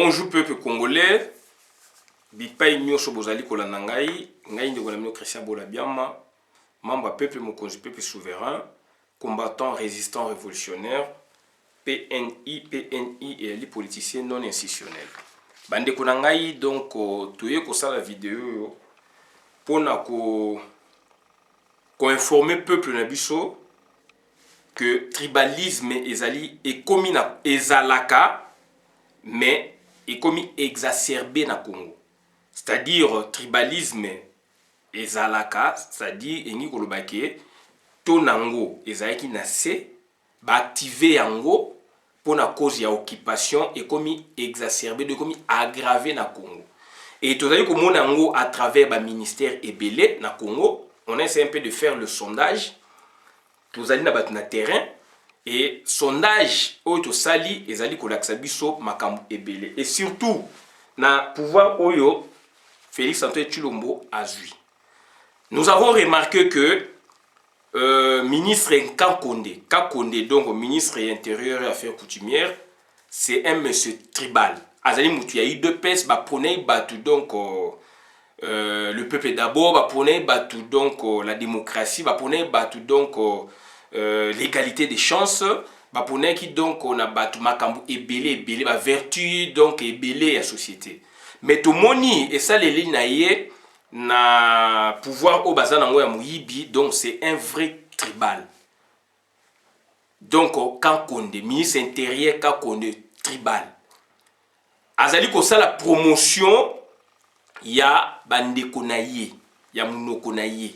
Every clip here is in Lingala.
Bonjour peuple congolais. Bipai nyosho bozali kolanda ngai ndeko na mino Christian Bolabiama, membre peuple mokonzi peuple souverain, combattant résistant révolutionnaire, PNI et les politiciens non institutionnels. Bandeko na ngai donc toye ko sala vidéo pona ko informer peuple na biso que tribalisme ezali ekomi na ezalaka mais ekomi exacerbé na Congo. C'est-à-dire tribalisme ezalaka, c'est-à-dire engi kolobake to nango ezalaki na se ba activer yango pona cause ya occupation ekomi exacerbé de komi aggravé na Congo. Et tozali komona yango à travers ba ministère ebele na Congo. On essaie un peu de faire le sondage. Tozali na bat na terrain et sondage oyo sali ezali kolakisa biso makambo ebele et surtout na pouvoir oyo Félix Antoine Tshilombo azui. Nous avons remarqué que ministre Kakonde, donc ministre intérieur et affaires coutumières, c'est un monsieur tribal. Azali mutu ya UDPS ba prenait batu donc le peuple d'abord, ba prenait batu donc la démocratie, ba prenait batu donc l'égalité des chances, ba prenait qui donc on a batu makambu ebele ba vertu donc ebele ya société. Mais tout moni et ça les lignes na pouvoir au bazan nango ya muyibi, donc c'est un vrai tribal. Donc Kakonde, ministre intérieur Kakonde tribal. Azali ko ça la promotion ya bandeko na ye, ya munoko na ye.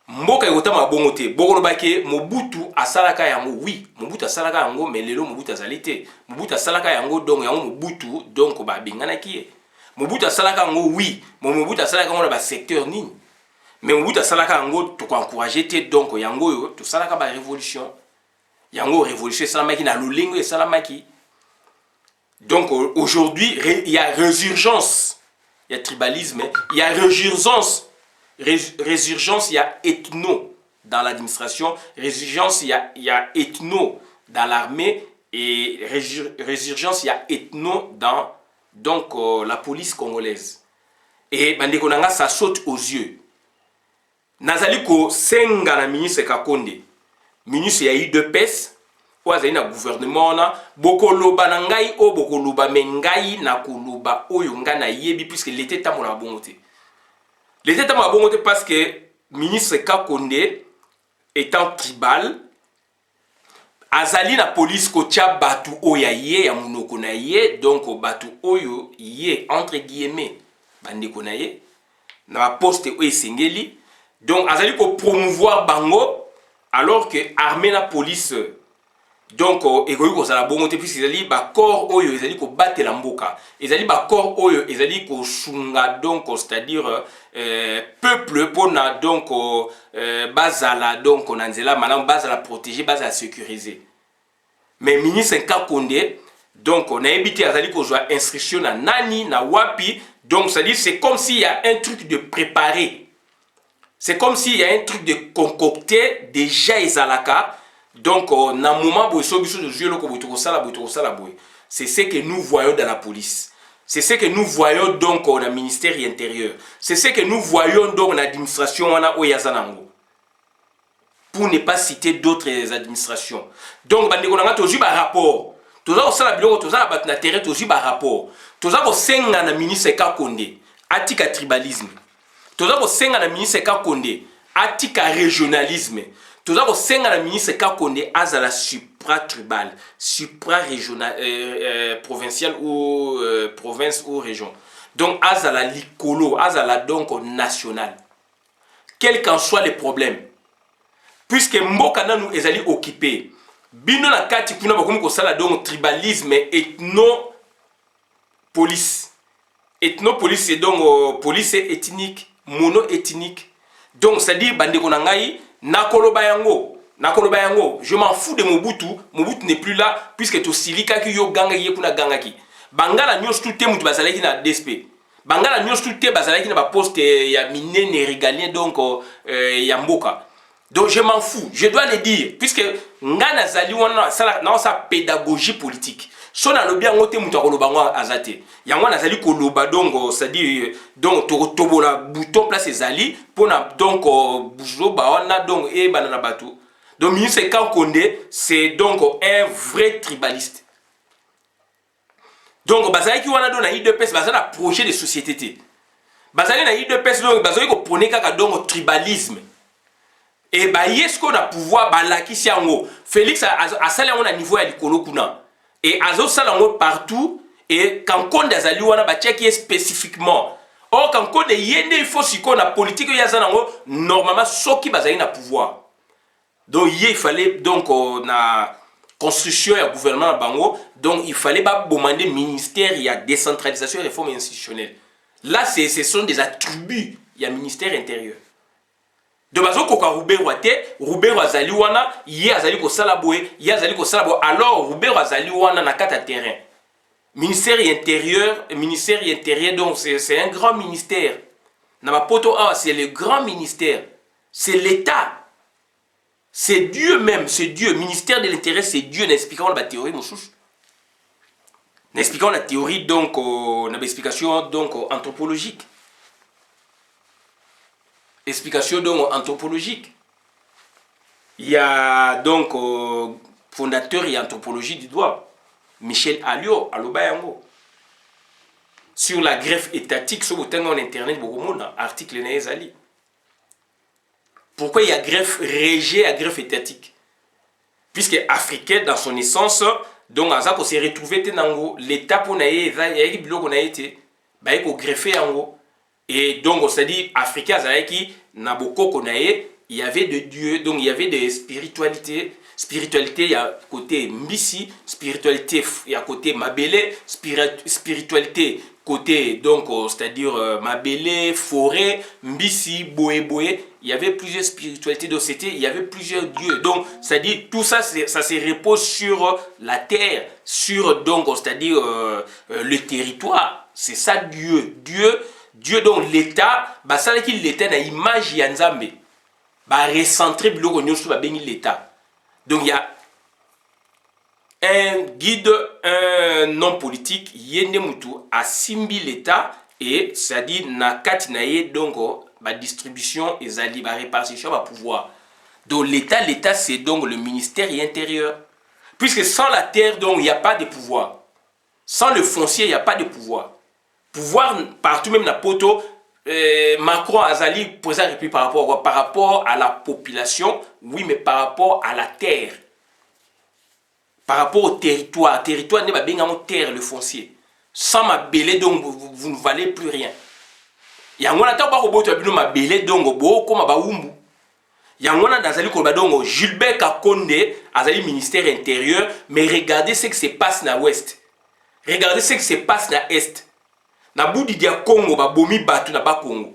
Mboka yota mabongo te, bokolo bake Mobutu asalaka yango, oui, Mobutu asalaka yango, mais lelo Mobutu azali te. Mobutu asalaka yango donc yango Mobutu donc ba bengana ki. Mobutu asalaka yango, oui, Mobutu asalaka yango na ba secteur nini. Mais Mobutu asalaka yango to ko encourager te donc yango yo to salaka ba révolution. Yango révolution salamaki na lolingo et salamaki. Donc aujourd'hui, il y a résurgence, il y a tribalisme, il y a résurgence, il y a ethno dans l'administration, résurgence, il y a ethno dans l'armée et résurgence, il y a ethno dans donc, la police congolaise. Et bandeko nanga ça saute aux yeux. Nazali ko senga na ministre Kakonde, ministre ya UDPS, oazali na gouvernement na bokoloba na ngai o bokoloba mengai na koloba oyo nga na yebi puisque l'été tamo na bongote. L'été tamo na bongote parce que ministre Kakonde étant tribal azali na police ko tia batu oya ye ya munoko na ye donc batu oyo ye entre guillemets bandeko na ye na poste oyo sengeli donc azali ko promouvoir bango alors que armée na police donc ekoki kozala bongo te puisque ezali ba corps oyo ezali ko batela mboka ezali ba corps oyo ezali ko sunga donc c'est-à-dire peuple pona donc bazala donc na nzela malamu bazala protéger bazala sécuriser. Mais ministre Kakonde donc on a évité azali ko joa instruction na nani na wapi donc ça dit c'est comme s'il y a un truc de préparé. C'est comme s'il y a un truc de concocté déjà ezalaka. Donc, na moment où c'est ce que nous voyons dans la police. C'est ce que nous voyons donc dans le ministère intérieur. C'est ce que nous voyons donc dans l'administration pour ne pas citer d'autres administrations. Donc, bandeko nanga tozu ba rapport. Toza ko sala biloko toza ba na terrain tozu ba rapport. Toza ko senga na ministre Kakonde atika tribalisme. Toza ko senga na ministre Kakonde atika régionalisme. Tout ça, c'est le ministre Kakonde azala supra-tribal, supra-régional, provincial ou province ou région. Donc, azala likolo, azala donc national. Quel qu'en soit les problèmes. Puisque Mbokana nous est occupé. Bino na kati kuna bakomi ko sala donc tribalisme ethno-police. Ethno-police c'est donc police ethnique, mono-ethnique. Donc, c'est-à-dire, bandeko nangai, nakoloba yango, je m'en fous de Mobutu. Mobutu n'est plus là, puisque to silika ki yo ganga ye kuna ganga ki. Bangala nyos tout te mutu bazalaki na DSP. Bangala nyos tout te bazalaki na ba poste ya minene régalien donc ya mboka. Donc je m'en fous, je dois le dire, puisque ngana zali wana sa pédagogie politique. so na lobi yango te mutu akoloba ngo aza te yango nazali koloba donc c'est-à-dire donc tokotobola bouton place ezali mpona donc buzoba wana donc eyebana na bato. Donc ministre Kankonde c'est donc un vrai tribaliste. Donc bazalaki wana do na IDPS bazali na projet de société te bazali na IDPS donc bazali kopone kaka donc tribalisme. Et bah yes qu'on a pouvoir balakisi yango Félix a sali yango na niveau ya likolo kuna et azo sala yango partout et Kankonde azali wana ba check spécifiquement. Or Kankonde yende il faut siko na politique ya zana yango normalement soki bazali na pouvoir. Donc il fallait donc na construction et gouvernement bango donc il fallait pas demander ministère il y a décentralisation et réforme institutionnelle. Là ce sont des attributs il y a ministère intérieur. De bazo koka Roubert te Roubert azali wana ye azali ko sala boye ye azali ko sala boye alors Roubert azali wana na kata terrain. Ministère intérieur donc c'est un grand ministère. Na ba poto c'est le grand ministère. C'est l'État. C'est Dieu même, c'est Dieu. Ministère de l'intérêt, c'est Dieu. N'expliquons la théorie, mon chouchou. N'expliquons la théorie, donc, l'explication donc anthropologique. Explication donc anthropologique. Il y a donc fondateur et anthropologie du droit, Michel Alliot, Alobayango. Sur la greffe étatique, sur le terme en internet, beaucoup de article Nezali. Pourquoi il y a greffe régie à greffe étatique? Puisque africain dans son essence, donc on s'est retrouvé dans l'état pour naïe, il y a des blocs qu'on a été, bah il faut greffer en gros. Et donc on s'est dit africain, ça qui n'a beaucoup qu'on a il y avait de Dieu, donc il y avait des spiritualités. Spiritualité, il y a côté Mbisi, spiritualité, il y a côté Mabélé, spiritualité côté donc c'est-à-dire Mabélé, forêt, Mbisi, Boé. Il y avait plusieurs spiritualités de c'était, il y avait plusieurs dieux. Donc, c'est-à-dire tout ça, ça se repose sur la terre, sur donc c'est-à-dire le territoire. C'est ça Dieu. Dieu donc l'État, bah ça qui l'État na image yanzambe, bah recentrer biloko nyonso ba bengi l'État. Donc il y a un guide, un homme politique, yende mutu a simbi l'État et c'est-à-dire na katinaye donc la distribution et la répartition va pouvoir. Donc l'État c'est donc le ministère intérieur. Puisque sans la terre donc il n'y a pas de pouvoir. Sans le foncier il n'y a pas de pouvoir. Pouvoir partout même na poto. Macron Azali posé réplique par rapport à quoi? Par rapport à la population, oui, mais par rapport à la terre. Par rapport au territoire. Territoire n'est pas bien en terre, le foncier. Sans ma belé, donc vous ne valez plus rien. Yangona ta ba roboto bino ma belé donc bo comme ba umbu. Yangona nazali ko ba donc Gilbert Kakonde azali ministère intérieur, mais regardez ce qui se passe na ouest. Regardez ce qui se passe na est. Na boudi dia Congo ba bomi batu na ba Congo.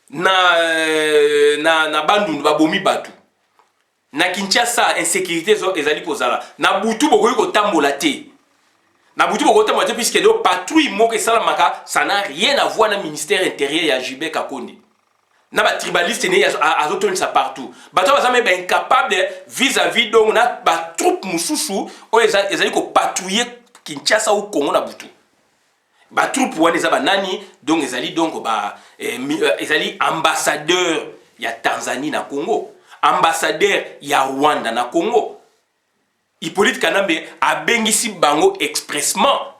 Na Bandundu ba bomi batu. Na Kinshasa insécurité ezali kozala. Na butu bokoyi ko tambola te. Na butu bokoyi tambola te puisque do patrouille moko salamaka ça n'a rien à voir na ministère intérieur ya Gilbert Kakonde. Na ba tribaliste ne azotoni ça partout. Bato bazame ba incapable vis-à-vis donc na ba troupe mususu o ezali ko patrouiller Kinshasa ou Congo na butu. Ba troupe wana eza banani donc ezali donc ba ezali ambassadeur ya Tanzanie na Congo, ambassadeur ya Rwanda na Congo. Hippolyte Kanambe a bengisi bango expressement.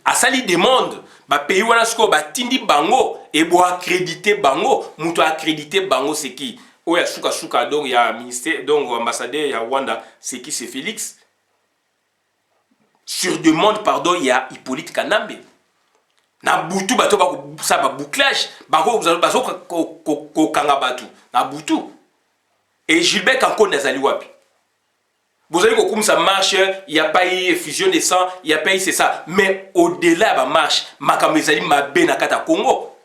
Asali demande ba pays wana sko ba tindi bango et bo accréditer bango, muto accréditer bango c'est qui? Oya suka donc ya ministère donc ambassadeur ya Rwanda c'est qui? C'est Félix. Sur demande, pardon, il y a Hippolyte Kanambe. Na butu bato ba ça ba bouclage, bako bazo ko kanga batu. Na butu. Et Gilbert Kakonde nazali wapi? Vous avez comme ça marche, il n'y a pas eu fusion de sang, il n'y a pas eu c'est ça. Mais au-delà de la marche, makamezali mabe na kata Congo.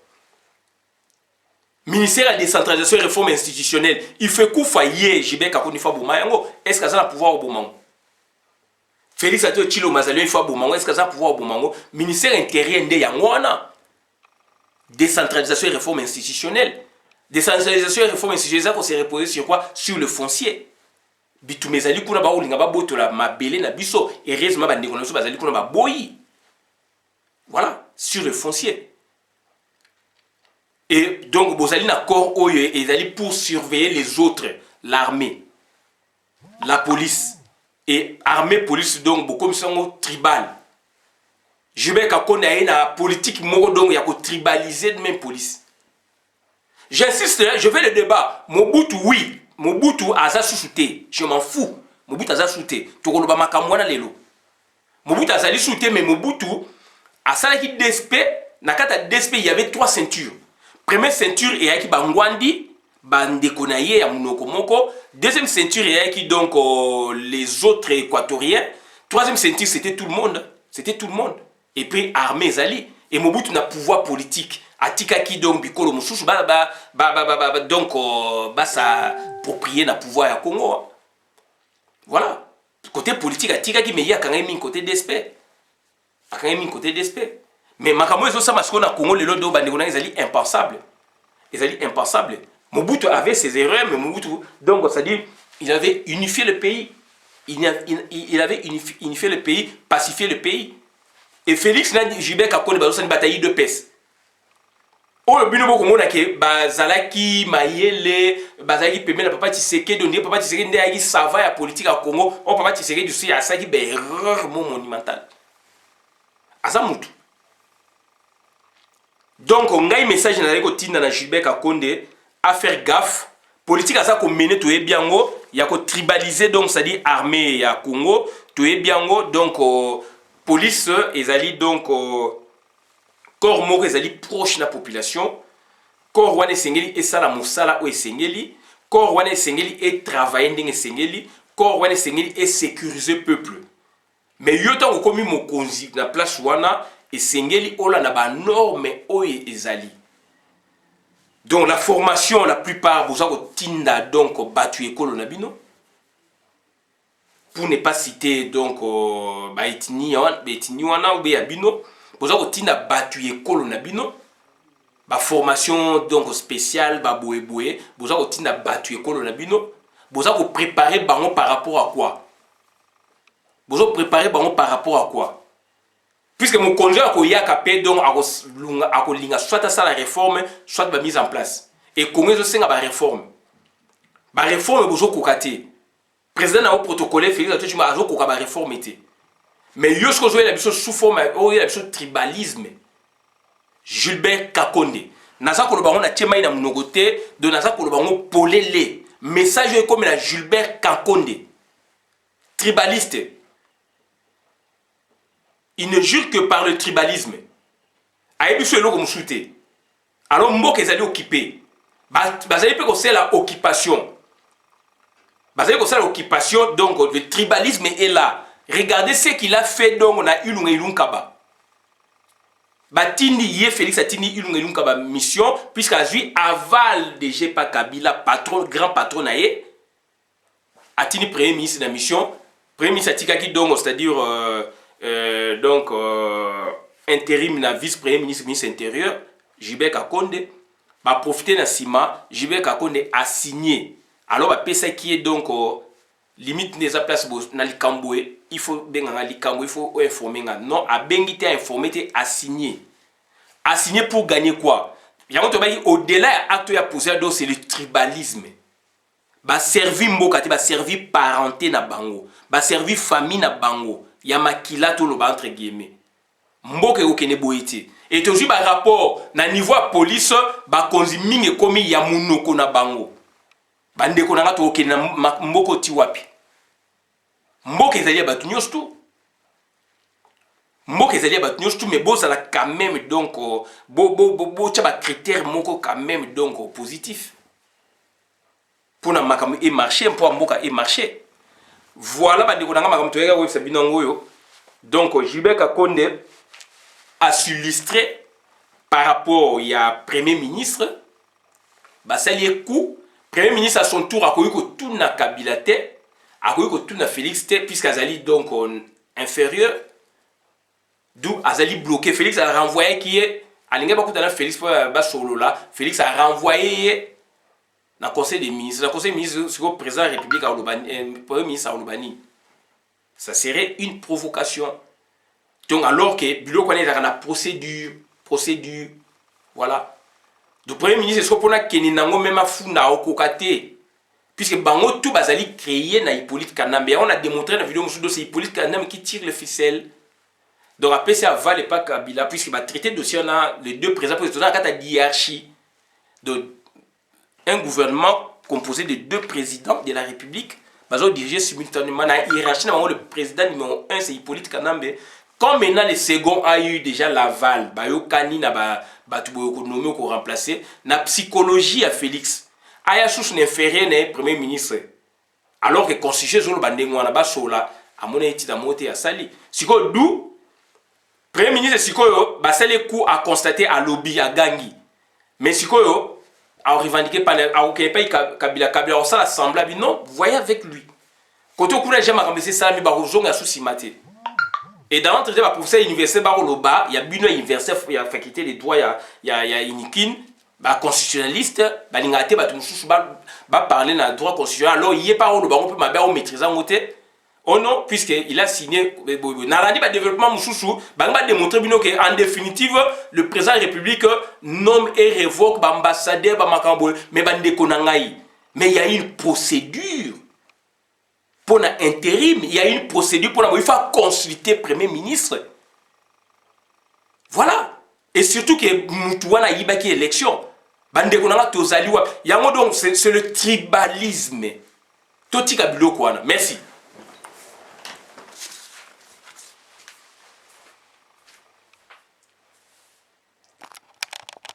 Ministère de la décentralisation et réforme institutionnelle, il fait coup faillir Gilbert Kakonde fa bomayango. Est-ce que ça a pouvoir au bomango? Félix Ato Chilo Mazalio il faut bomango. Est-ce que ça a pouvoir au bomango? Ministère intérieur nde yangwana. Décentralisation et réforme institutionnelle. Décentralisation et réforme institutionnelle, ça qu'on s'est reposé sur quoi? Sur le foncier. bitumba ezali kuna baolinga babotola mabele na biso heureusement bandeko na biso bazali kuna baboyi. Voilà, sur le foncier. Et donc bozali na corps oyo ezali pour surveiller les autres, l'armée, la police et armée police donc beaucoup sont tribal. Gilbert Kakonde a une politique moko donc ya ko tribaliser de même police. J'insiste, je vais le débat. Mobutu, oui. Mobutu aza sous-souté. Je m'en fous. Mobutu aza sous-souté. Tokoloba makamwana lelo. Mobutu azali sous-souté, mais Mobutu a salaki DSP. Nakata DSP, il y avait 3 ceintures. Première ceinture, il y a qui bangwandi, bandekonaye ya munoko moko. Deuxième ceinture, il y a qui donc les autres équatoriens. Troisième ceinture, c'était tout le monde. C'était tout le monde. Et puis armée zali. Et Mobutu n'a pouvoir politique. Atikaki donc bikolo mususu donc s'approprier na pouvoir ya Congo. Voilà. Côté politique atikaki mais ya kanga min côté d'esprit. Akanga min côté d'esprit. Mais makambo ezo sama siko na Congo lelo do bandeko na ezali impensable. Ezali impensable. Mobutu avait ses erreurs mais Mobutu donc ça dit il avait unifié le pays. Il avait unifié le pays, pacifié le pays. Et Félix n'a Gilbert Kakonde bazo une bataille de paix. Oyo bino boko mona ke bazalaki mayele bazalaki pemela papa Tshisekedi donné papa Tshisekedi nde ayaki sava ya politique à Congo o papa Tshisekedi aussi asaki be erreur monumentale asa mutu. Donc ngai message na ko tinda na Gilbert Kakonde à faire gaffe politique asa ko mener to ebiango ya ko tribaliser donc ça dit armée ya Congo to ebiango donc police ezali donc corps moko ezali proche na population, corps wana esengeli esala mosala o esengeli, corps wana esengeli et travailler ndenge esengeli, corps wana esengeli et sécuriser peuple. Mais yo tango komi mokonzi na place wana esengeli ola na ba norme oyo ezali. Donc la formation la plupart boza ko tinda donc batu ekolo na bino. Pour ne pas citer donc ba etni wana ou be bino. Boza ko tinda batu ekolo na bino ba formation donc spéciale ba boye boza ko tinda batu ekolo na bino boza ko préparer bango par rapport à quoi boza ko préparer bango par rapport à quoi puisque mon congé a ko yaka pe donc a ko linga soit ça la réforme soit ba mise en place et Congo zo senga ba réforme bozo ko kate président na au protocole Félix Antoine Tshilombo azo ko ba réforme été. Mais yo ce que je veux sous forme de tribalisme. Gilbert Kakonde. Naza ko lobango na tchema ina mnogote de naza ko lobango polele. Message comme la Gilbert Kakonde. Tribaliste. Il ne jure que par le tribalisme. Ayebi so eloko musute. Alors mboka ezali occupé. Bazali pe ko c'est la occupation. Bazali ko c'est l'occupation donc le tribalisme est là. Regardez ce qu'il a fait donc on a Ilunga Ilunkaba. Batini Yé Félix Atini Ilunga Ilunkaba mission puisqu'à lui aval de Jepa Kabila patron grand patron naé Atini premier ministre de la mission premier ministre Atikaki donc c'est-à-dire intérim na vice premier ministre ministre intérieur Gilbert Kakonde va profiter na Sima Gilbert Kakonde a signé alors ba pesa qui est donc limite des place na likamboué il faut bien il faut informer non a bengité informer a signer pour gagner quoi au-delà acte ya poser donc c'est le tribalisme ba servir mboka te ba servir parenté na bango ba servir famille na bango ya makila to lo ba entre guillemets mboka okene boyité et toujours ba rapport na niveau police ba konzi mingi komi ya munoko na bango bande ko na to okene mboko ti wapi mboka ezali batu nyonso tout mboka ezali batu nyonso tout mais bozala quand même donc tcha ba critère moko quand même donc positif pour na makambo et marcher pour mboka et marcher voilà ba ndeko nanga makambo toyeka ko sabina ngoyo donc Gilbert Kakonde a s'illustrer par rapport ya premier ministre ba sali coup premier ministre à son tour a koyiko tout na Kabila te a koyiko tout na Félix te puisqu'azali donc inférieur d'où azali bloqué Félix a renvoyé qui est alinga bakutana Félix pour ba solo là Félix a renvoyé na conseil des ministres. Na conseil des ministres, c'est le président de la République, premier ministre Aoulobani. Ça serait une provocation. Donc, alors que Bilo connaît la procédure, voilà. Le premier ministre, c'est ce qu'on a qu'il nango même fou na okokate. Puisque bango tout bazali créé na Hippolyte Kanambe. On a démontré dans la vidéo c'est Hippolyte Kanambe qui tire le ficelle. Donc après c'est Aval et pas Kabila, puisqu'il va traiter le dossier, on a les deux présidents, parce que dans la hiérarchie de un gouvernement composé de deux présidents de la République, ils ont dirigé simultanément la hiérarchie. Le président numéro 1 c'est Hippolyte Kanambe. Quand maintenant le second a eu déjà l'aval, Bayokani na nommé pour remplacer, la psychologie à Félix. Aya sous son inférieur n'est premier ministre. Alors que constitution sur le bandengou na basola, à mon étude à monter à Sali. Siko d'où premier ministre Sikoyo, basale coup a constaté à lobby à Gangi. Mais Sikoyo a revendiqué par Kabila Kabila ça assemblable non, voyez avec lui. Quand on coule jamais à ça mi barozong a souci maté. Et dans l'entrée va professeur universitaire baroloba, il y a bino universitaire, il y a faculté des droits, il y a Inikin, ba constitutionnaliste, ba lingate ba tumususu ba parler dans le droit constitutionnel. Alors il est pas on peut ma ba maîtriser en côté. Oh non, puisqu'il a signé, Narandi va développement Moussoussou, va démontrer qu'en définitive, le président de la République nomme et révoque l'ambassadeur Bamakambo, mais il y a une procédure pour l'intérim, il y a une procédure pour il faut consulter le Premier ministre. Voilà. Et surtout que Moutouana Yibaki élection. C'est le tribalisme. Totika Bilo Kwana. Merci.